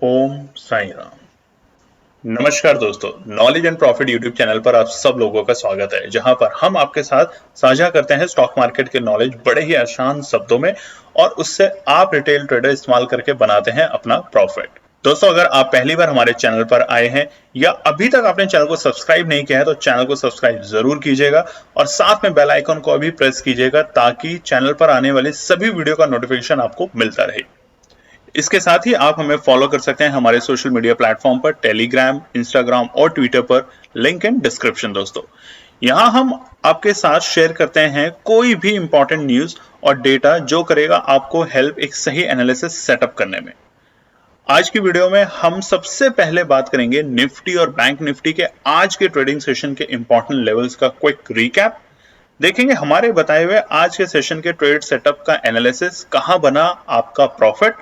ओम साईं राम। नमस्कार दोस्तों, knowledge and profit YouTube channel पर आप सब लोगों का स्वागत है, जहां पर हम आपके साथ साझा करते हैं स्टॉक मार्केट के नॉलेज बड़े ही आसान शब्दों में और उससे आप रिटेल ट्रेडर इस्तेमाल करके बनाते हैं अपना प्रॉफिट। दोस्तों, अगर आप पहली बार हमारे चैनल पर आए हैं या अभी तक आपने चैनल को सब्सक्राइब नहीं किया है तो चैनल को सब्सक्राइब जरूर कीजिएगा और साथ में बेल आइकन को भी प्रेस कीजिएगा ताकि चैनल पर आने वाली सभी वीडियो का नोटिफिकेशन आपको मिलता रहे। इसके साथ ही आप हमें फॉलो कर सकते हैं हमारे सोशल मीडिया प्लेटफॉर्म पर, टेलीग्राम, इंस्टाग्राम और ट्विटर पर, लिंक इन डिस्क्रिप्शन। दोस्तों, यहां हम आपके साथ शेयर करते हैं कोई भी इंपॉर्टेंट न्यूज और डेटा जो करेगा आपको हेल्प एक सही एनालिसिस सेटअप करने में। आज की वीडियो में हम सबसे पहले बात करेंगे निफ्टी और बैंक निफ्टी के आज के ट्रेडिंग सेशन के इंपॉर्टेंट लेवल्स का क्विक रिकैप। देखेंगे हमारे बताए हुए आज के सेशन के ट्रेड सेटअप का एनालिसिस, कहां बना आपका प्रॉफिट,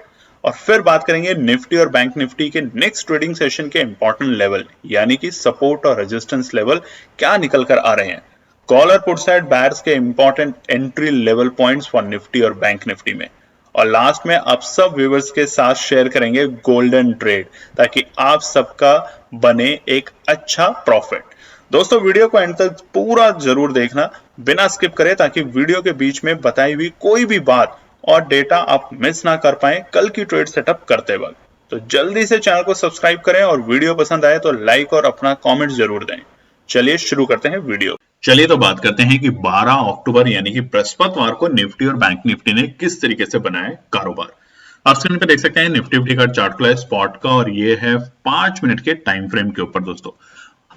और फिर बात करेंगे निफ्टी और बैंक निफ्टी के नेक्स्ट ट्रेडिंग सेशन के इंपॉर्टेंट लेवल यानी कि सपोर्ट और रेजिस्टेंस लेवल क्या निकल कर आ रहे हैं। कॉल और पुट साइड बायर्स के important entry level points for Nifty और बैंक निफ्टी में, और लास्ट में आप सब व्यूअर्स के साथ शेयर करेंगे गोल्डन ट्रेड ताकि आप सबका बने एक अच्छा प्रॉफिट। दोस्तों, वीडियो को एंड तक पूरा जरूर देखना बिना स्किप करे ताकि वीडियो के बीच में बताई हुई कोई भी बात और डेटा आप मिस ना कर पाए कल की ट्रेड सेटअप करते वक्त। तो जल्दी से चैनल को सब्सक्राइब करें और वीडियो पसंद आए तो लाइक और अपना कमेंट जरूर दें। चलिए शुरू करते हैं वीडियो। चलिए तो बात करते हैं कि 12 अक्टूबर यानी कि बृहस्पतिवार को निफ्टी और बैंक निफ्टी ने किस तरीके से बनाए कारोबार। आप स्क्रीन पे देख सकते हैं निफ्टी का चार्ट खुला है स्पॉट का, और ये है 5 मिनट के टाइम फ्रेम के ऊपर। दोस्तों,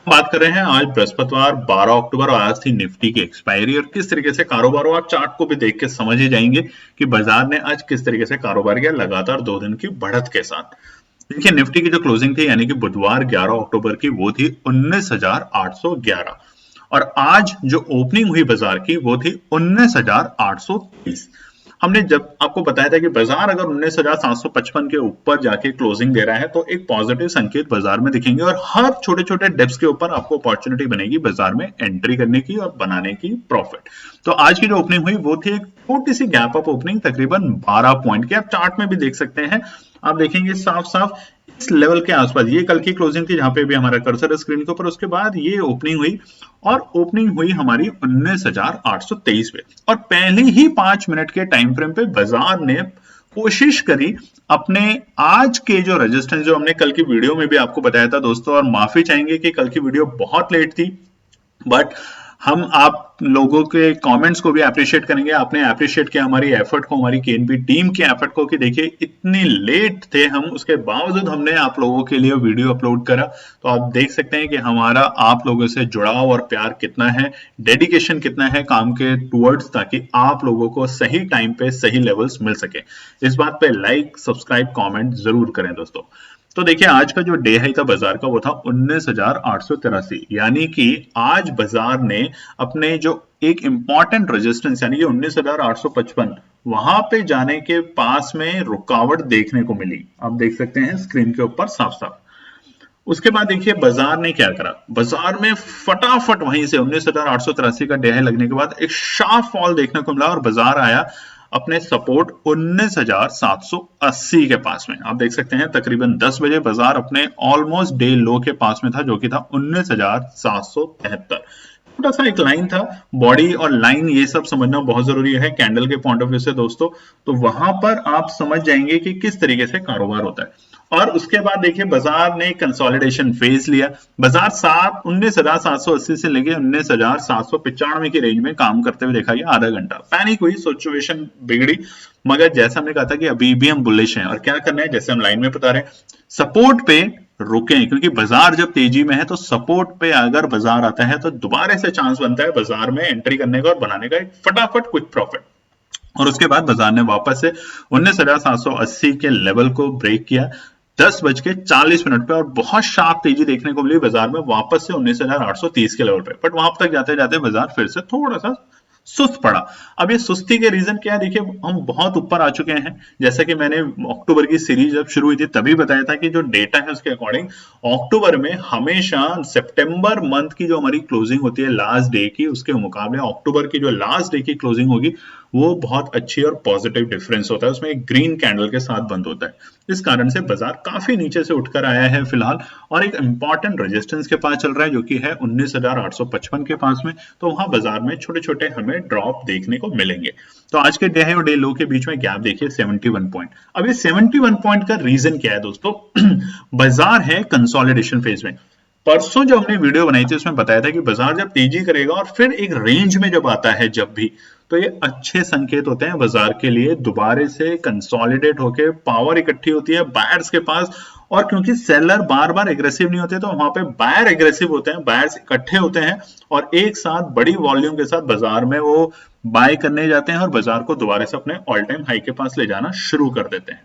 बात कर रहे हैं आज बृहस्पतिवार 12 अक्टूबर और आज थी निफ्टी की एक्सपायरी, और किस तरीके से कारोबार हुआ चार्ट को भी देख के समझ ही जाएंगे कि बाजार ने आज किस तरीके से कारोबार किया लगातार 2 दिन की बढ़त के साथ। देखिए, निफ्टी की जो क्लोजिंग थी यानी कि बुधवार 11 अक्टूबर की, वो थी 19,811, और आज जो ओपनिंग हुई बाजार की वो थी 19,830। हमने जब आपको बताया था कि बाजार अगर 19,755 के ऊपर जाके क्लोजिंग दे रहा है तो एक पॉजिटिव संकेत बाजार में दिखेंगे और हर छोटे छोटे डिप्स के ऊपर आपको अपॉर्चुनिटी बनेगी बाजार में एंट्री करने की और बनाने की प्रॉफिट। तो आज की जो ओपनिंग हुई वो थी एक छोटी सी गैप अप ओपनिंग, तकरीबन 12 पॉइंट की। आप चार्ट में भी देख सकते हैं, आप देखेंगे साफ साफ इस लेवल के आसपास। ये कल की क्लोजिंग थी जहां पे भी हमारा कर्सर है स्क्रीन के ऊपर, उसके बाद ये ओपनिंग हुई और ओपनिंग हुई हमारी 19,823 पे, और पहले ही 5 मिनट के टाइम फ्रेम पे बाजार ने कोशिश करी अपने आज के जो रेजिस्टेंस, जो हमने कल की वीडियो में भी आपको बताया था दोस्तों, और माफी चाहेंगे कि कल की वीडियो बहुत लेट थी, बट हम आप लोगों के कमेंट्स को भी अप्रिशिएट करेंगे। आपने अप्रिशिएट किया हमारी एफर्ट को, हमारी केएनबी टीम के एफर्ट को, कि देखिए इतनी लेट थे हम, उसके बावजूद हमने आप लोगों के लिए वीडियो अपलोड करा। तो आप देख सकते हैं कि हमारा आप लोगों से जुड़ाव और प्यार कितना है, डेडिकेशन कितना है काम के टुवर्ड्स, ताकि आप लोगों को सही टाइम पे सही लेवल्स मिल सके। इस बात पे लाइक, सब्सक्राइब, कमेंट जरूर करें दोस्तों। तो देखिए, आज का जो डे हाई था बाजार का वो था 19,883, यानी कि आज बाजार ने अपने जो एक इंपॉर्टेंट रेजिस्टेंस यानी कि 19,855 वहां पे जाने के पास में रुकावट देखने को मिली। आप देख सकते हैं स्क्रीन के ऊपर साफ साफ। उसके बाद देखिए बाजार ने क्या करा, बाजार में फटाफट वहीं से 19,883 का डे हाई लगने के बाद एक शार्प फॉल देखने को मिला और बाजार आया अपने सपोर्ट 19,780 के पास में। आप देख सकते हैं तकरीबन 10 बजे बाजार अपने ऑलमोस्ट डे लो के पास में था, जो कि था 19,773। छोटा सा एक लाइन था, बॉडी और लाइन ये सब समझना बहुत जरूरी है कैंडल के पॉइंट ऑफ व्यू से दोस्तों। तो वहां पर आप समझ जाएंगे कि किस तरीके से कारोबार होता है। और उसके बाद देखिए बाजार ने कंसोलिडेशन फेज लिया। बाजार 19,780 से लेके 19,795 की रेंज में काम करते हुए देखा गया आधा घंटा। पैनिक हुई, सिचुएशन बिगड़ी, मगर जैसा हमने कहा था कि अभी भी हम बुलिश हैं और क्या करना है, जैसे हम लाइन में बता रहे हैं, सपोर्ट पे रुकें, क्योंकि बाजार जब तेजी में है तो सपोर्ट पे अगर बाजार आता है तो दोबारा से चांस बनता है बाजार में एंट्री करने का और बनाने का एक फटाफट क्विक प्रॉफिट। और उसके बाद बाजार ने वापस से 19,780 के लेवल को ब्रेक किया 10:40 पे, और बहुत शार्प तेजी देखने को मिली बाजार में वापस से 19,830 के लेवल पे। बट वहां तक जाते जाते बाजार फिर से थोड़ा सा सुस्त पड़ा। अब ये सुस्ती के रीजन क्या है, देखिए हम बहुत ऊपर आ चुके हैं। जैसा कि मैंने अक्टूबर की सीरीज जब शुरू हुई थी तभी बताया था कि जो डेटा है उसके अकॉर्डिंग अक्टूबर में हमेशा सितंबर मंथ की जो हमारी क्लोजिंग होती है लास्ट डे की, उसके मुकाबले अक्टूबर की जो लास्ट डे की क्लोजिंग होगी वो बहुत अच्छी और पॉजिटिव डिफरेंस होता है, उसमें एक ग्रीन कैंडल के साथ बंद होता है। इस कारण से बाजार काफी नीचे से उठकर आया है फिलहाल और एक इंपॉर्टेंट रेजिस्टेंस के पास चल रहा है जो कि है 19,855 के पास में। तो वहां बाजार में छोटे छोटे हमें ड्रॉप देखने को मिलेंगे। तो आज के डे हाई और डे लो के बीच में गैप देखिए 71 पॉइंट। अब ये 71 पॉइंट का रीजन क्या है दोस्तों? बाजार है कंसोलिडेशन फेज में। परसों जो हमने वीडियो बनाई थी उसमें बताया था कि बाजार जब तेजी करेगा और फिर एक रेंज में जब आता है जब भी, तो ये अच्छे संकेत होते हैं बाजार के लिए। दोबारा से कंसोलिडेट होके पावर इकट्ठी होती है बायर्स के पास, और क्योंकि सेलर बार बार एग्रेसिव नहीं होते तो वहां पे बायर एग्रेसिव होते हैं, बायर्स इकट्ठे होते हैं और एक साथ बड़ी वॉल्यूम के साथ बाजार में वो बाय करने जाते हैं और बाजार को दोबारा से अपने ऑल टाइम हाई के पास ले जाना शुरू कर देते हैं।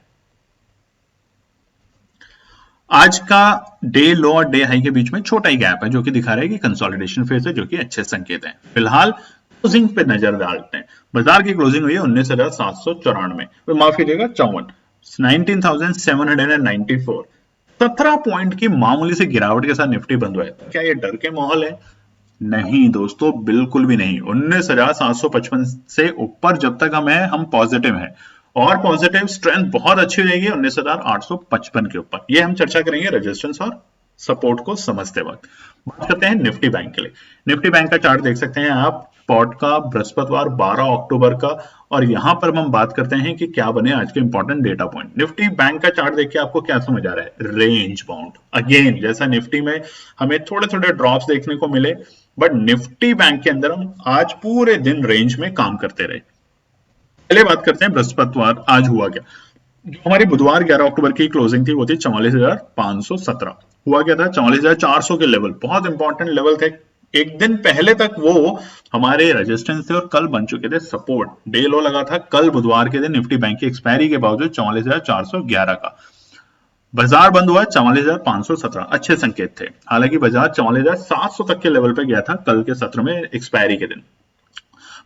आज का डे लो और डे हाई के बीच में छोटा ही गैप है जो कि दिखा रहा है कि कंसोलिडेशन फेज है, जो कि अच्छे संकेत हैं। फिलहाल क्लोजिंग पे नजर डालते हैं। बाजार की क्लोजिंग हुई है 19,794, माफ कीजिएगा 54, 19,794। 17 पॉइंट की मामूली से गिरावट के साथ निफ्टी बंद हुआ है। क्या ये डर के माहौल है? नहीं दोस्तों, बिल्कुल भी नहीं। 19,755 से ऊपर जब तक हम पॉजिटिव हैं और पॉजिटिव स्ट्रेंथ बहुत अच्छी रहेगी 19,855 के ऊपर। ये हम चर्चा करेंगे रेजिस्टेंस और सपोर्ट को समझते वक्त। बात करते हैं निफ्टी बैंक के लिए। निफ्टी बैंक का चार्ट देख सकते हैं आप, स्पॉट का बृहस्पतिवार 12 अक्टूबर का, और यहां पर हम बात करते हैं कि क्या बने आज के important data point. Nifty bank का चार्ट देखिए, आपको क्या समझ आ रहा है? Range bound. अगेन जैसा निफ्टी में हमें थोड़े थोड़े ड्रॉप्स देखने को मिले, बट निफ्टी बैंक के अंदर हम आज पूरे दिन रेंज में काम करते रहे। पहले बात करते हैं बृहस्पतिवार आज हुआ क्या। जो हमारी बुधवार 11 अक्टूबर की क्लोजिंग थी वो थी 44,517। हुआ क्या था? 44,400 के लेवल, बहुत इंपॉर्टेंट लेवल थे। एक दिन पहले तक वो हमारे रेजिस्टेंस थे और कल बन चुके थे सपोर्ट। डे लो लगा था कल बुधवार के दिन निफ्टी बैंक की एक्सपायरी के बावजूद 44,411 का। बाजार बंद हुआ 44,517, अच्छे संकेत थे। हालांकि बाजार 44,700 तक के लेवल पे गया था कल के सत्र में एक्सपायरी के दिन।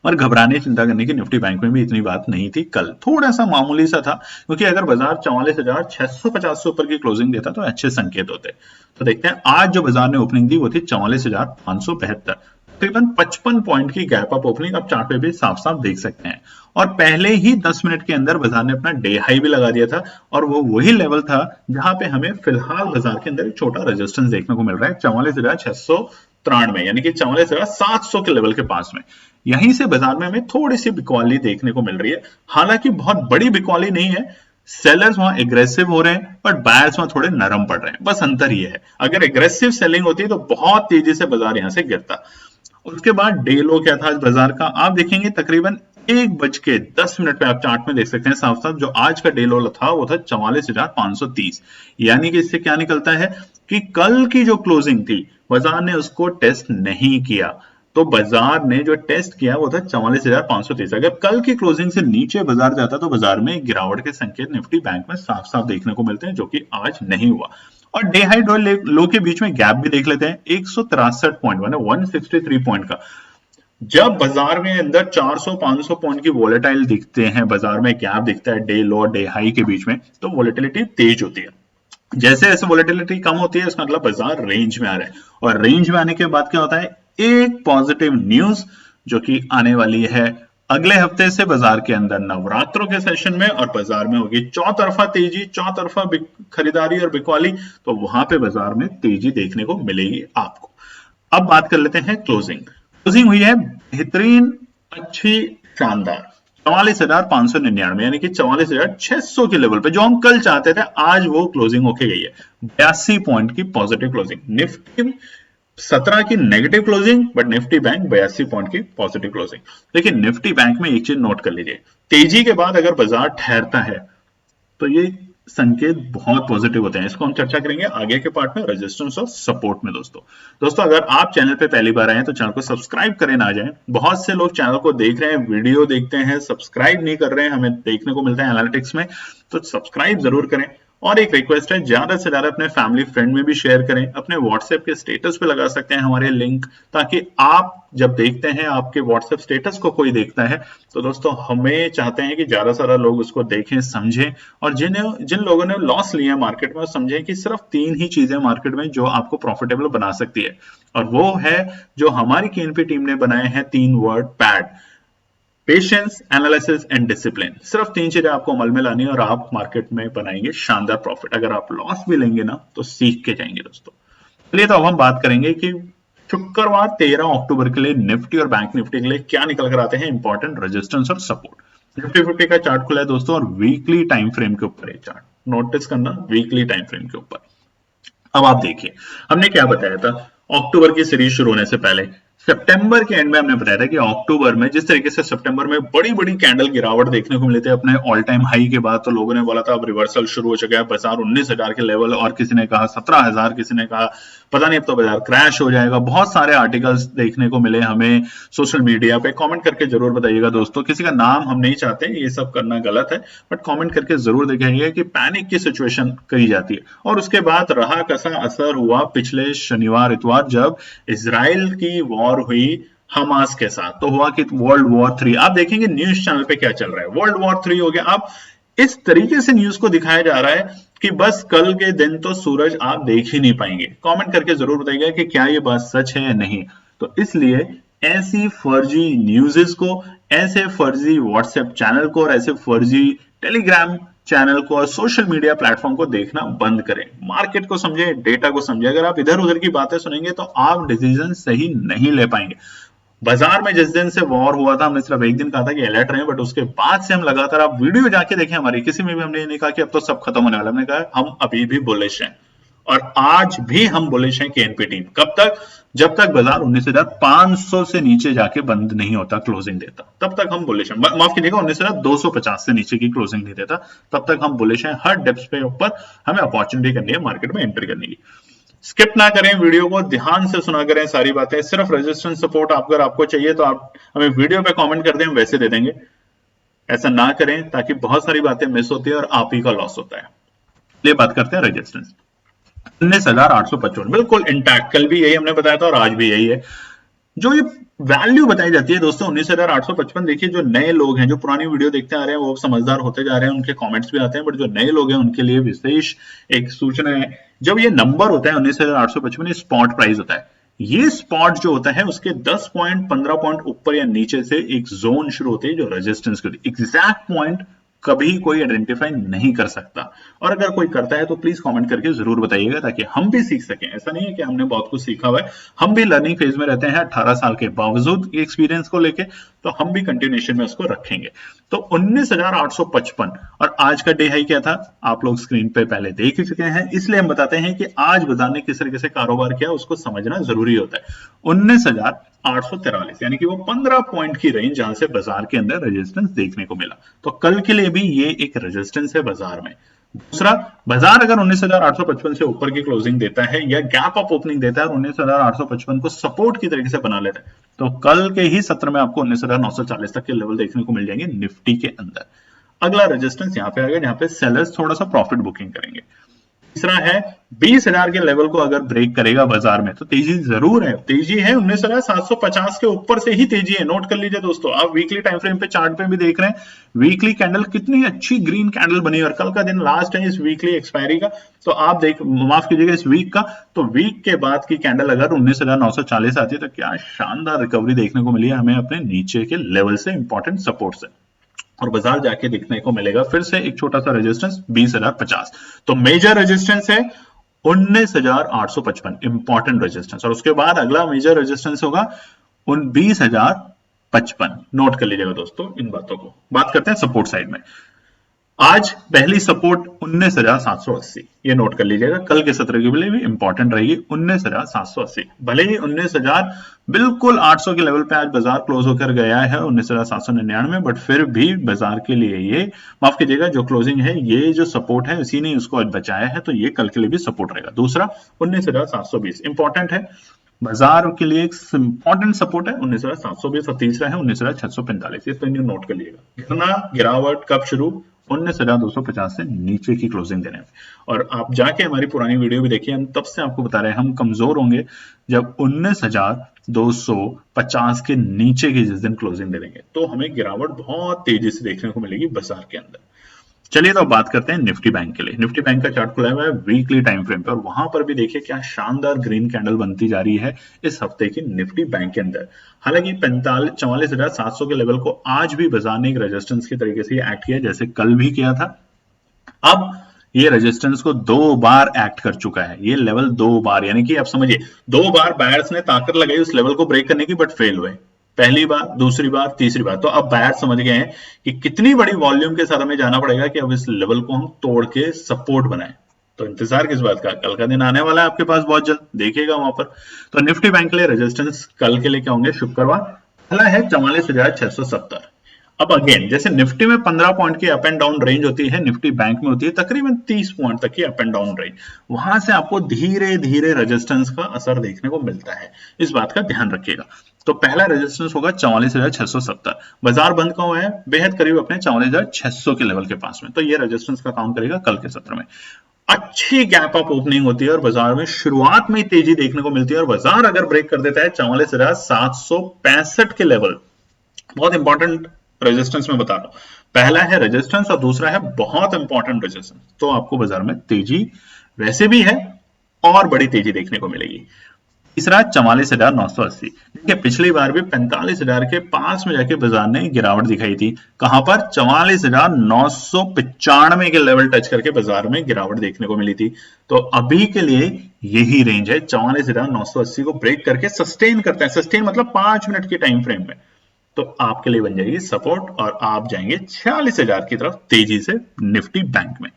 और घबराने चिंता करने की निफ्टी बैंक में भी इतनी बात नहीं थी। कल थोड़ा सा मामूली सा था, क्योंकि अगर बाजार 44,650 से ऊपर की क्लोजिंग देता तो अच्छे संकेत होते। तो देखते हैं आज जो बाजार ने ओपनिंग दी वो थी 44,572, तकरीबन 55 पॉइंट की गैप अप ओपनिंग आप चार्ट पे भी साफ साफ देख सकते हैं। और पहले ही 10 मिनट के अंदर बाजार ने अपना डे हाई भी लगा दिया था, और वो वही लेवल था जहां पे हमें फिलहाल बाजार के अंदर एक छोटा रेजिस्टेंस देखने को मिल रहा है 44,693, यानी कि 44,700 के लेवल के पास में। यहीं से बाजार में हमें थोड़ी सी बिकवाली देखने को मिल रही है, हालांकि बहुत बड़ी बिकवाली नहीं है। सेलर्स वहां एग्रेसिव हो रहे हैं बट बायर्स वहां थोड़े नरम पड़ रहे हैं, बस अंतर ये है। अगर एग्रेसिव सेलिंग होती तो बहुत तेजी से बाजार यहां से गिरता। उसके बाद डे लो क्या था आज बाजार का, आप देखेंगे तकरीबन 1:10 पे आप चार्ट में देख सकते हैं साफ साफ, जो आज का डे लो था वो था 44,530। यानी कि इससे क्या निकलता है कि कल की जो क्लोजिंग थी बाजार ने उसको टेस्ट नहीं किया। तो बाजार ने जो टेस्ट किया वो था 44,530। अगर कल की क्लोजिंग से नीचे बाजार जाता तो बाजार में गिरावट के संकेत निफ्टी बैंक में साफ साफ देखने को मिलते हैं, जो कि आज नहीं हुआ। और डे हाई लो के बीच में गैप भी देख लेते हैं 163 पॉइंट, 163 पॉइंट का। जब बाजार में अंदर 400-500 पॉइंट की वोलेटाइल दिखते हैं, बाजार में गैप दिखता है डे लो और डे हाई के बीच में, तो वोलेटिलिटी तेज होती है। जैसे जैसे वोलेटिलिटी कम होती है इसका मतलब बाजार रेंज में आ रहा है, और रेंज में आने के बाद क्या होता है, एक पॉजिटिव न्यूज जो कि आने वाली है अगले हफ्ते से बाजार के अंदर नवरात्रों के सेशन में, और बाजार में होगी चौतरफा तेजी, चौतरफा खरीदारी और बिकवाली। तो वहां पे बाजार में तेजी देखने को मिलेगी आपको। अब बात कर लेते हैं क्लोजिंग। क्लोजिंग हुई है बेहतरीन, अच्छी, शानदार 44,599, यानी कि 44,600 के लेवल पे, जो हम कल चाहते थे आज वो क्लोजिंग होके गई है। 82 पॉइंट की पॉजिटिव क्लोजिंग। निफ्टी 17 की negative closing, but Nifty bank 82 point की पॉजिटिव क्लोजिंग। लेकिन निफ्टी बैंक में एक चीज नोट कर लीजिए, तेजी के बाद अगर बाजार ठहरता है तो ये संकेत बहुत पॉजिटिव होते हैं। इसको हम चर्चा करेंगे आगे के पार्ट में, रेजिस्टेंस और सपोर्ट में। दोस्तों अगर आप चैनल पे पहली बार आए हैं तो चैनल को सब्सक्राइब करें ना जाए। बहुत से लोग चैनल को देख रहे हैं, वीडियो देखते हैं, सब्सक्राइब नहीं कर रहे हैं, हमें देखने को मिलता है एनालिटिक्स में, तो सब्सक्राइब जरूर करें। और एक रिक्वेस्ट है, ज्यादा से ज्यादा अपने फैमिली फ्रेंड में भी शेयर करें, अपने व्हाट्सएप के स्टेटस पे लगा सकते हैं हमारे लिंक, ताकि आप जब देखते हैं आपके व्हाट्सएप स्टेटस को कोई देखता है तो दोस्तों हमें चाहते हैं कि ज्यादा से ज्यादा लोग उसको देखें, समझें, और जिन लोगों ने लॉस लिया मार्केट में वो समझें कि सिर्फ 3 ही चीजें मार्केट में जो आपको प्रॉफिटेबल बना सकती है, और वो है जो हमारी केएनपी टीम ने बनाए हैं 3 word: pad, patience, analysis and discipline, सिर्फ 3 चीजें आपको अमल में लानी है और आप मार्केट में बनाएंगे शानदार प्रॉफिट। अगर आप लॉस भी लेंगे ना तो सीख के जाएंगे दोस्तों। चलिए तो अब हम बात करेंगे कि शुक्रवार 13 अक्टूबर के लिए निफ्टी और बैंक निफ्टी के लिए क्या निकल कर आते हैं इंपॉर्टेंट रेजिस्टेंस और सपोर्ट। निफ्टी 50 का चार्ट खुला है दोस्तों और वीकली टाइम फ्रेम के ऊपर है चार्ट, नोटिस करना वीकली टाइम फ्रेम के ऊपर। अब आप देखिए हमने क्या बताया था अक्टूबर की सीरीज शुरू होने से पहले, सितंबर के एंड में हमने बताया था कि अक्टूबर में जिस तरीके से सितंबर में बड़ी बड़ी कैंडल गिरावट देखने को मिले थे अपने ऑल टाइम हाई के बाद, तो लोगों ने बोला था अब रिवर्सल शुरू हो चुका है, बाजार 19,000 के लेवल, और किसी ने कहा 17,000, किसी ने कहा पता नहीं अब तो बाजार क्रैश हो जाएगा। बहुत सारे आर्टिकल्स देखने को मिले हमें सोशल मीडिया पे। कमेंट करके जरूर बताइएगा दोस्तों, किसी का नाम हम नहीं चाहते, ये सब करना गलत है, बट कमेंट करके जरूर दिखाइएगा कि पैनिक की सिचुएशन करी जाती है। और उसके बाद रहा कसा असर हुआ पिछले शनिवार इतवार जब इजराइल की वॉर हुई हमास के साथ, तो हुआ कि वर्ल्ड वॉर 3। आप देखेंगे न्यूज चैनल पे क्या चल रहा है, वर्ल्ड वॉर 3 हो गया। अब इस तरीके से न्यूज को दिखाया जा रहा है कि बस कल के दिन तो सूरज आप देख ही नहीं पाएंगे। कमेंट करके जरूर बताइएगा कि क्या ये बात सच है या नहीं। तो इसलिए ऐसी फर्जी न्यूज़ को, ऐसे फर्जी व्हाट्सएप चैनल को और ऐसे फर्जी टेलीग्राम चैनल को और सोशल मीडिया प्लेटफॉर्म को देखना बंद करें। मार्केट को समझे, डेटा को समझे। अगर आप इधर उधर की बातें सुनेंगे तो आप डिसीजन सही नहीं ले पाएंगे। बाजार में जिस दिन से वॉर हुआ था हमने सिर्फ एक दिन कहा था कि अलर्ट रहे, बट उसके बाद से हम लगातार, आप वीडियो जाके देखें हमारी, किसी में भी हमने नहीं कहा कि अब तो सब खत्म होने वाला। हमने कहा हम अभी भी बुलिश हैं और आज भी हम बुलिश हैं केएनपी टीम। कब तक? जब तक बाजार 19,500 से नीचे जाके बंद नहीं होता, क्लोजिंग देता, तब तक हम बुलिश हैं। माफ कीजिएगा, 19,250 से नीचे की क्लोजिंग नहीं देता तब तक हम बुलिश हैं। हर डिप्स पे ऊपर हमें अपॉर्चुनिटी करनी है मार्केट में एंट्री करने की। स्किप ना करें, वीडियो को ध्यान से सुना करें सारी बातें। सिर्फ रेजिस्टेंस सपोर्ट अगर आपको चाहिए तो आप हमें वीडियो पे कमेंट कर दें, हम वैसे दे देंगे। ऐसा ना करें ताकि बहुत सारी बातें मिस होती है और आप ही का लॉस होता है। ये बात करते हैं रेजिस्टेंस 19,855, बिल्कुल इंटैक्ट। कल भी यही हमने बताया था और आज भी यही है। जो ये वैल्यू बताई जाती है दोस्तों 19,855, देखिए जो नए लोग हैं, जो पुरानी वीडियो देखते आ रहे हैं वो समझदार होते जा रहे हैं, उनके कमेंट्स भी आते हैं, बट जो नए लोग हैं उनके लिए विशेष एक सूचना है। जब ये नंबर होता है 19,855, ये स्पॉट प्राइस होता है। ये स्पॉट जो होता है उसके 10 पॉइंट 15 पॉइंट ऊपर या नीचे से एक जोन शुरू होती है जो रेजिस्टेंस की होती है। एग्जैक्ट पॉइंट कभी कोई आइडेंटिफाई नहीं कर सकता, और अगर कोई करता है तो प्लीज कमेंट करके जरूर बताइएगा ताकि हम भी सीख सकें। ऐसा नहीं है कि हमने बहुत कुछ सीखा हुआ है, हम भी लर्निंग फेज में रहते हैं 18 साल के बावजूद एक्सपीरियंस को लेके, तो हम भी कंटिन्यूएशन में उसको रखेंगे। तो 19,855 और आज का डे हाई क्या था आप लोग स्क्रीन पे पहले देख ही चुके हैं, इसलिए हम बताते हैं कि आज बाजार ने किस तरीके से कारोबार किया उसको समझना जरूरी होता है। 19,843 यानी कि वो 15 पॉइंट की रेंज जहां से बाजार के अंदर रेजिस्टेंस देखने को मिला, तो कल के लिए भी ये एक रेजिस्टेंस है बाजार में। दूसरा, बाजार अगर 19,855 से ऊपर की क्लोजिंग देता है या गैप अप ओपनिंग देता है और 19,855 को सपोर्ट की तरीके से बना लेता है, तो कल के ही सत्र में आपको 19,940 तक के लेवल देखने को मिल जाएंगे निफ्टी के अंदर। अगला रेजिस्टेंस यहां पे आ गया जहां पे सेलर्स थोड़ा सा प्रॉफिट बुकिंग करेंगे। तीसरा है 20,000 के लेवल को अगर ब्रेक करेगा बाजार में तो तेजी जरूर है, तेजी है 19,750 के ऊपर से ही तेजी है। नोट कर लीजिए दोस्तों, आप वीकली टाइम फ्रेम पे चार्ट पे भी देख रहे हैं, वीकली कैंडल कितनी अच्छी ग्रीन कैंडल बनी है और कल का दिन लास्ट है इस वीकली एक्सपायरी का, तो आप देख, माफ कीजिएगा इस वीक का, तो वीक के बाद की कैंडल अगर 19,940 आती है तो क्या शानदार रिकवरी देखने को मिली है हमें अपने नीचे के लेवल से, इंपॉर्टेंट सपोर्ट से, और बाजार जाके दिखने को मिलेगा फिर से एक छोटा सा रेजिस्टेंस 20,050। तो मेजर रेजिस्टेंस है 19,855 इंपॉर्टेंट रेजिस्टेंस, और उसके बाद अगला मेजर रेजिस्टेंस होगा 20,055। नोट कर लीजिएगा दोस्तों इन बातों को। बात करते हैं सपोर्ट साइड में। आज पहली सपोर्ट 19,780, ये नोट कर लीजिएगा, कल के सत्र के लिए भी इंपॉर्टेंट रहेगी 19,780। भले ही 19,000 बिल्कुल 800 के लेवल पे आज बाजार क्लोज होकर गया है 19,799, बट फिर भी बाजार के लिए ये, माफ कीजिएगा, जो क्लोजिंग है, ये जो सपोर्ट है इसी ने उसको आज बचाया है, तो ये कल के लिए भी सपोर्ट रहेगा। दूसरा 19,720 इंपॉर्टेंट है बाजार के लिए, एक इंपॉर्टेंट सपोर्ट है 19,720, और तीसरा है 19,645। ये तो नोट कर लीजिएगा। गिरावट कब शुरू? 19,250 से नीचे की क्लोजिंग देने में। और आप जाके हमारी पुरानी वीडियो भी देखिए, हम तब से आपको बता रहे हैं हम कमजोर होंगे जब 19,250 के नीचे की जिस दिन क्लोजिंग दे देंगे तो हमें गिरावट बहुत तेजी से देखने को मिलेगी बाजार के अंदर। चलिए तो अब बात करते हैं निफ्टी बैंक के लिए। निफ्टी बैंक का चार्ट खुला हुआ है वीकली टाइम फ्रेम पे और वहां पर भी देखिए क्या शानदार ग्रीन कैंडल बनती जा रही है इस हफ्ते की निफ्टी बैंक के अंदर। हालांकि 44,700 के लेवल को आज भी बाजार ने एक रेजिस्टेंस की तरीके से एक्ट किया, जैसे कल भी किया था। अब ये रेजिस्टेंस को 2 बार एक्ट कर चुका है, ये लेवल 2 बार, यानी कि आप समझिए 2 बार बायर्स ने ताकत लगाई उस लेवल को ब्रेक करने की, बट फेल हुए। पहली बार, दूसरी बार, तीसरी बार। तो अब बायर समझ गए हैं कि कितनी बड़ी वॉल्यूम के साथ हमें जाना पड़ेगा कि अब इस लेवल को हम तोड़ के सपोर्ट बनाएं। तो इंतजार किस बात का, कल का दिन आने वाला है आपके पास बहुत जल्द, देखिएगा वहां पर। तो निफ्टी बैंक के लिए रेजिस्टेंस कल के लिए क्या होंगे, शुक्रवार पहला है 44,670। अब अगेन जैसे निफ्टी में 15 पॉइंट की अप एंड डाउन रेंज होती है, निफ्टी बैंक में होती है तकरीबन 30 पॉइंट तक की अप एंड डाउन रेंज। वहां से आपको धीरे धीरे रेजिस्टेंस का असर देखने को मिलता है, इस बात का ध्यान रखिएगा। तो पहला रेजिस्टेंस होगा 44,670। बाजार बंद का हुआ है बेहद करीब अपने 44,600 के लेवल के पास में, तो ये रेजिस्टेंस का काम करेगा कल के सत्र में। अच्छी गैप अप ओपनिंग होती है और बाजार में शुरुआत में ही तेजी देखने को मिलती है, और बाजार अगर ब्रेक कर देता है 44,765 के लेवल, बहुत इंपॉर्टेंट रेजिस्टेंस में बता रहा हूं, पहला है रेजिस्टेंस और दूसरा है बहुत इंपॉर्टेंट रेजिस्टेंस, तो आपको बाजार में तेजी वैसे भी है और बड़ी तेजी देखने को मिलेगी। तीसरा 44,980। देखिए पिछली बार भी 45,000 के पास में जाके बाजार ने गिरावट दिखाई थी, कहां पर 44,995 के लेवल टच करके बाजार में गिरावट देखने को मिली थी। तो अभी के लिए यही रेंज है, 44,980 को ब्रेक करके सस्टेन करता है, सस्टेन मतलब 5 मिनट की टाइम फ्रेम में, तो आपके लिए बन जाएगी सपोर्ट और आप जाएंगे 46,000 की तरफ तेजी से निफ्टी बैंक में।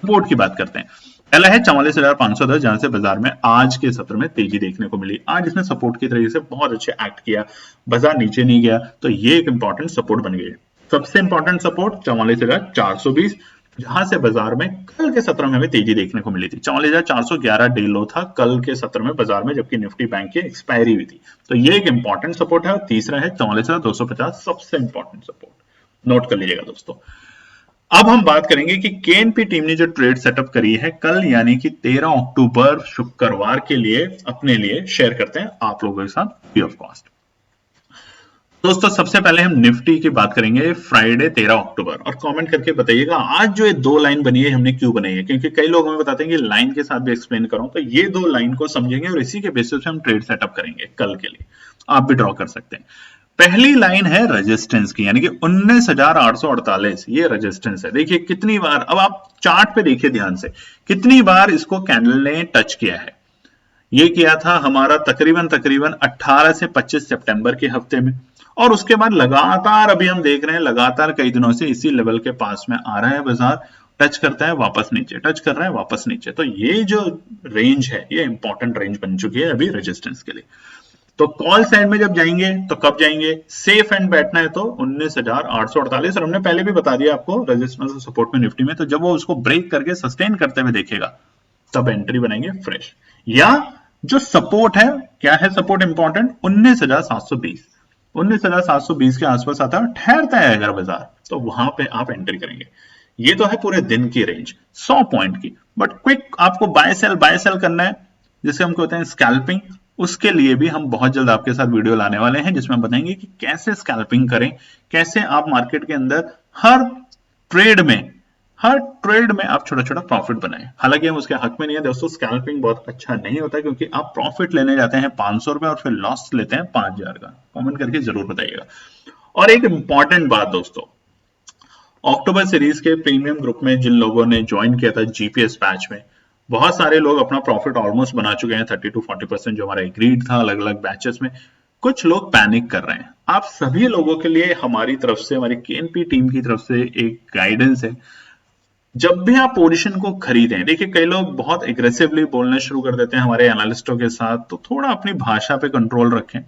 सपोर्ट की बात करते हैं, पहला है 44,510, जहां से बाजार में आज के सत्र में तेजी देखने को मिली। आज इसने सपोर्ट की तरीके से बहुत अच्छे एक्ट किया, बाजार नीचे नहीं गया, तो ये एक इंपॉर्टेंट सपोर्ट बन गई। सबसे इंपॉर्टेंट सपोर्ट 44,420, जहां से बाजार में कल के सत्र में हमें तेजी देखने को मिली थी। 44,411 डे लो था कल के सत्र में बाजार में, जबकि निफ्टी बैंक की एक्सपायरी हुई थी, तो ये एक इंपॉर्टेंट सपोर्ट है। और तीसरा है 44,250, सबसे इंपॉर्टेंट सपोर्ट, नोट कर लीजिएगा दोस्तों। अब हम बात करेंगे कि केएनपी टीम ने जो ट्रेड सेटअप करी है कल, यानी कि 13 अक्टूबर शुक्रवार के लिए, अपने लिए शेयर करते हैं आप लोगों के साथ फ्री ऑफ कॉस्ट। दोस्तों सबसे पहले हम निफ्टी की बात करेंगे फ्राइडे 13 अक्टूबर, और कमेंट करके बताइएगा आज जो ये 2 लाइन बनी है हमने क्यों बनाई है, क्योंकि कई लोग हमें बताते हैं कि लाइन के साथ भी एक्सप्लेन करो, तो ये 2 लाइन को समझेंगे और इसी के बेसिस पे हम ट्रेड सेटअप करेंगे कल के लिए। आप भी ड्रॉ कर सकते हैं। पहली लाइन है रेजिस्टेंस की, यानी कि 19,848, ये रेजिस्टेंस है। देखिए कितनी बार, अब आप चार्ट पे देखिए ध्यान से, कितनी बार इसको कैंडल ने टच किया है। ये किया था हमारा तकरीबन 18 से 25 सितंबर के हफ्ते में, और उसके बाद लगातार अभी हम देख रहे हैं लगातार कई दिनों से इसी लेवल के पास में आ रहा है बाजार, टच करता है वापस नीचे, टच कर रहा है वापस नीचे। तो ये जो रेंज है ये इंपॉर्टेंट रेंज बन चुकी है अभी रेजिस्टेंस के लिए। तो कॉल साइड में जब जाएंगे तो कब जाएंगे, सेफ एंड बैठना है तो 19,848, और हमने पहले भी बता दिया आपको रेजिस्टेंस और सपोर्ट में निफ्टी में, तो जब वो उसको ब्रेक करके सस्टेन करते हुए देखेगा तब एंट्री बनाएंगे फ्रेश। या जो सपोर्ट है, क्या है सपोर्ट इंपॉर्टेंट, 19,720, 19,720 के आसपास आता है, ठहरता है अगर बाजार, तो वहां पे आप एंट्री करेंगे। ये तो है पूरे दिन की रेंज 100 पॉइंट की, बट क्विक आपको बाय सेल करना है, जिसे हम कहते हैं स्कैल्पिंग, उसके लिए भी हम बहुत जल्द आपके साथ वीडियो लाने वाले हैं, जिसमें हम बताएंगे कि कैसे स्कैल्पिंग करें, कैसे आप मार्केट के अंदर हर ट्रेड में आप छोटा छोटा प्रॉफिट बनाएं। हालांकि हम उसके हक में नहीं है दोस्तों, स्कैल्पिंग बहुत अच्छा नहीं होता है, क्योंकि आप प्रॉफिट लेने जाते हैं 500 रुपए और फिर लॉस लेते हैं 5,000 का। कमेंट करके जरूर बताइएगा। और एक इंपॉर्टेंट बात दोस्तों, अक्टूबर सीरीज के प्रीमियम ग्रुप में जिन लोगों ने ज्वाइन किया था जीपीएस बैच में, बहुत सारे लोग अपना प्रॉफिट ऑलमोस्ट बना चुके हैं, 30 to 40% जो हमारा एग्रीड था अलग अलग बैचेस में। कुछ लोग पैनिक कर रहे हैं, आप सभी लोगों के लिए हमारी तरफ से, हमारी केएनपी टीम की तरफ से एक गाइडेंस है। जब भी आप पोजीशन को खरीदें, देखिए कई लोग बहुत एग्रेसिवली बोलना शुरू कर देते हैं हमारे एनालिस्टों के साथ, तो थोड़ा अपनी भाषा पे कंट्रोल रखें।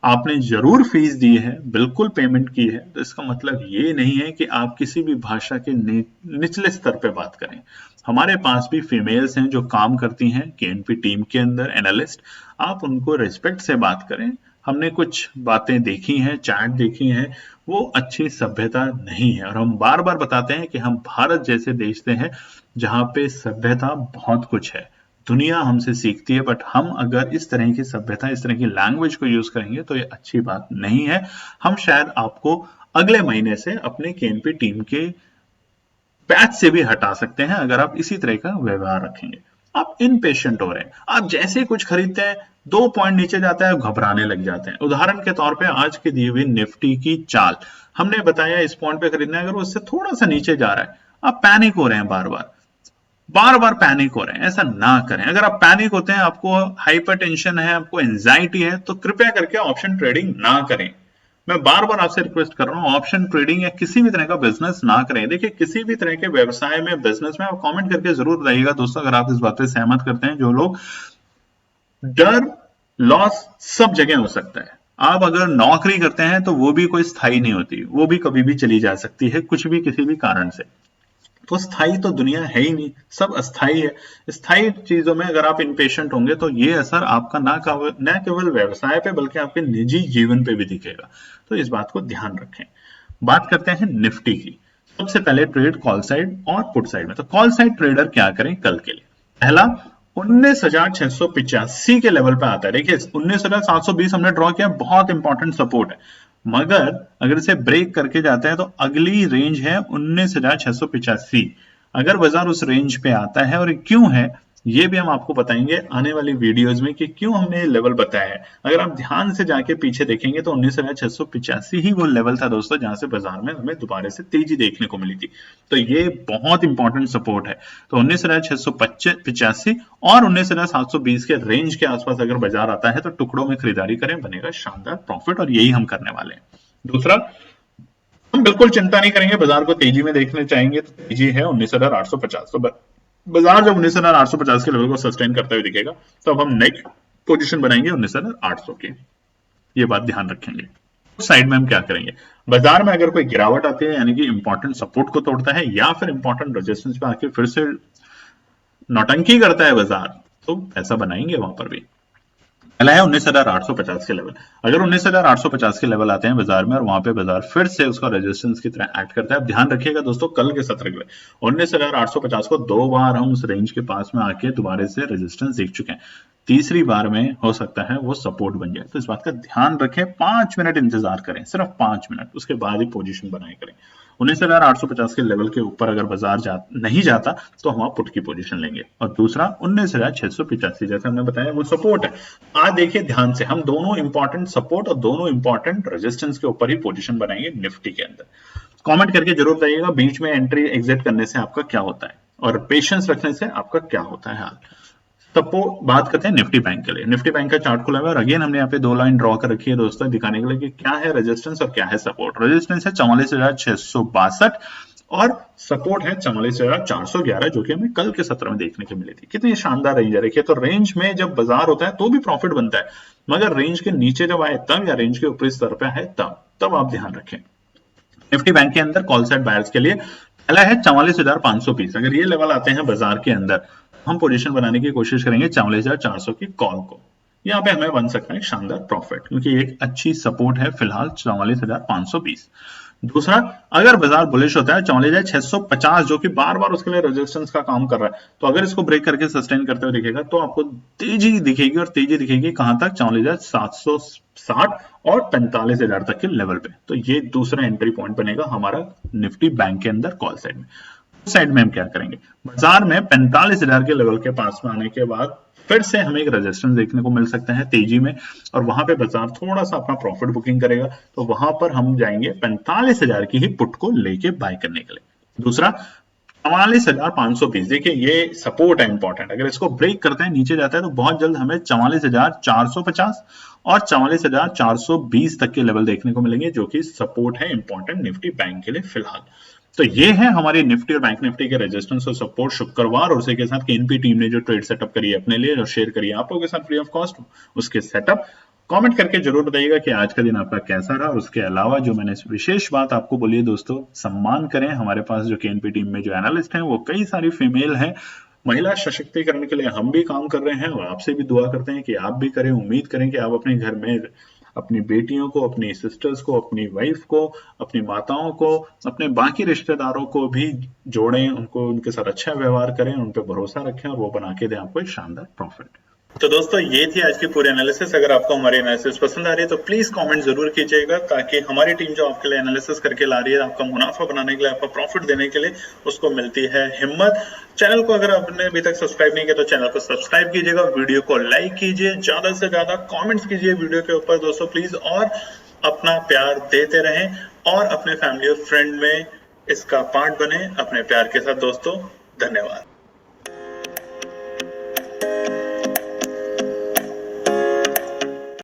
आपने जरूर फीस दी है, बिल्कुल पेमेंट की है, तो इसका मतलब ये नहीं है कि आप किसी भी भाषा के निचले स्तर पे बात करें। हमारे पास भी फीमेल्स हैं जो काम करती हैं केएनपी टीम के अंदर, एनालिस्ट, आप उनको रिस्पेक्ट से बात करें। हमने कुछ बातें देखी हैं, चैट देखी हैं, वो अच्छी सभ्यता नहीं है, और हम बार बार बताते हैं कि हम भारत जैसे देश से हैं जहां पे सभ्यता बहुत कुछ है, दुनिया हमसे सीखती है, बट हम अगर इस तरह की सभ्यता, इस तरह की लैंग्वेज को यूज करेंगे तो ये अच्छी बात नहीं है। हम शायद आपको अगले महीने से अपने केएनपी टीम के पैच से भी हटा सकते हैं अगर आप इसी तरह का व्यवहार रखेंगे। आप इनपेशेंट हो रहे हैं, आप जैसे ही कुछ खरीदते हैं 2 पॉइंट नीचे जाता है घबराने लग जाते हैं। उदाहरण के तौर पे आज के दिए हुए निफ्टी की चाल हमने बताया इस पॉइंट पे खरीदना है, अगर वो उससे थोड़ा सा नीचे जा रहा है आप पैनिक हो रहे हैं, बार बार पैनिक हो रहे हैं। ऐसा ना करें। अगर आप पैनिक होते हैं, आपको हाइपरटेंशन है, आपको एंजाइटी है, तो कृपया करके ऑप्शन ट्रेडिंग ना करें। मैं बार बार आपसे रिक्वेस्ट कर रहा हूं, ऑप्शन ट्रेडिंग या किसी भी तरह का बिजनेस ना करें। देखिए किसी भी तरह के व्यवसाय में, बिजनेस में आप कमेंट करके जरूर बताइएगा दोस्तों अगर आप इस बात पे सहमत करते हैं। जो लोग डर, लॉस सब जगह हो सकता है। आप अगर नौकरी करते हैं तो वो भी कोई स्थायी नहीं होती, वो भी कभी भी चली जा सकती है, कुछ भी किसी भी कारण से। तो स्थायी तो दुनिया है ही नहीं, सब अस्थायी है। स्थायी चीजों में अगर आप इम्पेशेंट होंगे तो ये असर आपका न केवल व्यवसाय पे बल्कि आपके निजी जीवन पे भी दिखेगा। तो इस बात को ध्यान रखें। बात करते हैं निफ्टी की। सबसे पहले ट्रेड कॉल साइड और पुट साइड में। तो कॉल साइड ट्रेडर क्या करें कल के लिए? पहला 19,685 के लेवल पे आता है। देखिए 19,720 हमने ड्रॉ किया, बहुत इंपॉर्टेंट सपोर्ट है, मगर अगर इसे ब्रेक करके जाते हैं तो अगली रेंज है 19,685। अगर बाजार उस रेंज पे आता है, और क्यों है ये भी हम आपको बताएंगे आने वाली वीडियोस में कि क्यों हमने ये लेवल बताया है। अगर आप ध्यान से जाके पीछे देखेंगे तो 19,685 ही वो लेवल था दोस्तों जहां से बाजार में हमें दोबारा से तेजी देखने को मिली थी। तो ये बहुत इंपॉर्टेंट सपोर्ट है। तो 19,685 और 19,720 के रेंज के आसपास अगर बाजार आता है तो टुकड़ों में खरीदारी करें, बनेगा शानदार प्रॉफिट, और यही हम करने वाले हैं। दूसरा, हम बिल्कुल चिंता नहीं करेंगे, बाजार को तेजी में देखने चाहेंगे तो तेजी है 19,850। तो बाजार जब 19,850 के लेवल को सस्टेन करते हुए दिखेगा तो अब हम नेक्स्ट पोजीशन बनाएंगे 19,800 की। ये बात ध्यान रखेंगे। उस साइड में हम क्या करेंगे? बाजार में अगर कोई गिरावट आती है, यानी कि इंपॉर्टेंट सपोर्ट को तोड़ता है या फिर इंपॉर्टेंट रेजिस्टेंस पे आके फिर से नौटंकी करता है बाजार, तो पैसा बनाएंगे वहां पर भी। पहला है 19,850 के लेवल। अगर 19,850 के लेवल आते हैं बाजार में और वहां पे बाजार फिर से उसका रेजिस्टेंस की तरह एक्ट करता है। अब ध्यान रखिएगा दोस्तों, कल के सत्र के लिए 19,850 को 2 बार हम उस रेंज के पास में आके दोबारा से रेजिस्टेंस देख चुके हैं। तीसरी बार में हो सकता है वो सपोर्ट बन जाए, तो इस बात का ध्यान रखें। 5 मिनट इंतजार करें, सिर्फ 5 मिनट, उसके बाद ही पोजीशन बनाए करें। 19,850 के लेवल के ऊपर अगर बाजार नहीं जाता तो हम पुट की पोजीशन लेंगे। और दूसरा 19,685 जैसे हमने बताया वो सपोर्ट है। आज देखिए ध्यान से, हम दोनों इंपॉर्टेंट सपोर्ट और दोनों इंपॉर्टेंट रेजिस्टेंस के ऊपर ही पोजीशन बनाएंगे निफ्टी के अंदर। कमेंट करके जरूर बताइएगा बीच में एंट्री एग्जिट करने से आपका क्या होता है और पेशेंस रखने से आपका क्या होता है हाल। तब बात करते हैं निफ्टी बैंक के लिए। निफ्टी बैंक का चार्ट खुला हुआ है और अगेन हमने यहाँ पे 2 लाइन ड्रॉ कर रखी है दोस्तों, दिखाने के लिए कि क्या है रेजिस्टेंस और क्या है सपोर्ट। रेजिस्टेंस है 44,662 और सपोर्ट है 44,411, जो कि हमें कल के सत्र में देखने को मिली थी। कितनी शानदार रेंज है। देखिए तो रेंज में जब बाजार होता है तो भी प्रॉफिट बनता है, मगर रेंज के नीचे जब आए तब, या रेंज के ऊपरी स्तर पे है तब आप ध्यान रखें। निफ्टी बैंक के अंदर कॉल साइड बायर्स के लिए पहला है 44,520। अगर ये लेवल आते हैं बाजार के अंदर, हम पोजीशन बनाने की कोशिश करेंगे 44,400 की कॉल को। यहाँ पे हमें बन सकता है शानदार प्रॉफिट, क्योंकि एक अच्छी सपोर्ट है फिलहाल 44,520। दूसरा, अगर बाजार बुलिश होता है 44,650, जो कि बार बार उसके लिए रेजिस्टेंस का काम कर रहा है, तो अगर इसको ब्रेक करके सस्टेन करते हुए दिखेगा तो आपको तेजी दिखेगी, और तेजी दिखेगी कहां तक? 44,760 और 45,000 तक के लेवल पे। तो ये दूसरा एंट्री पॉइंट बनेगा हमारा निफ्टी बैंक के अंदर कॉल साइड में। साइड में हम क्या करेंगे? बाजार में 45,000 के लेवल के पास में आने के बाद फिर से हमें एक रेजिस्टेंस देखने को मिल सकता है तेजी में, और वहां पे बाजार थोड़ा सा अपना प्रॉफिट बुकिंग करेगा, तो वहां पर हम जाएंगे 45,000 की ही पुट को लेके बाय करने के लिए। दूसरा 44,520। देखिए ये सपोर्ट है इंपॉर्टेंट, अगर इसको ब्रेक करते हैं नीचे जाता है तो बहुत जल्द हमें 44,450 और 44,420 तक के लेवल देखने को मिलेंगे, जो कि सपोर्ट है इंपॉर्टेंट निफ्टी बैंक के लिए फिलहाल। तो ये है हमारी निफ्टी और बैंक निफ्टी के रेजिस्टेंस और सपोर्ट शुक्रवार, और उसी के साथ केएनपी टीम ने जो ट्रेड सेटअप करी है अपने लिए और शेयर करी है आप लोगों के साथ फ्री ऑफ कॉस्ट, उसके सेटअप कमेंट करके जरूर बताइएगा कि आज का दिन आपका कैसा रहा। उसके अलावा जो मैंने विशेष बात आपको बोली है दोस्तों, सम्मान करें। हमारे पास जो केएनपी टीम में जो एनालिस्ट हैं वो कई सारी फीमेल हैं। महिला सशक्तिकरण के लिए हम भी काम कर रहे हैं और आपसे भी दुआ करते हैं कि आप भी करें। उम्मीद करें कि आप अपने घर में अपनी बेटियों को, अपनी सिस्टर्स को, अपनी वाइफ को, अपनी माताओं को, अपने बाकी रिश्तेदारों को भी जोड़ें, उनको उनके साथ अच्छा व्यवहार करें, उन पर भरोसा रखें और वो बना के दें आपको एक शानदार प्रॉफिट। तो दोस्तों ये थी आज की पूरी एनालिसिस। अगर आपको हमारी एनालिसिस पसंद आ रही है तो प्लीज कमेंट जरूर कीजिएगा, ताकि हमारी टीम जो आपके लिए एनालिसिस करके ला रही है, आपका मुनाफा बनाने के लिए, आपका प्रॉफिट देने के लिए, उसको मिलती है हिम्मत। चैनल को अगर आपने अभी तक सब्सक्राइब नहीं किया तो चैनल को सब्सक्राइब कीजिएगा, वीडियो को लाइक कीजिए, ज्यादा से ज्यादा कॉमेंट्स कीजिए वीडियो के ऊपर दोस्तों प्लीज, और अपना प्यार देते रहें और अपने फैमिली और फ्रेंड में इसका पार्ट बने अपने प्यार के साथ दोस्तों। धन्यवाद।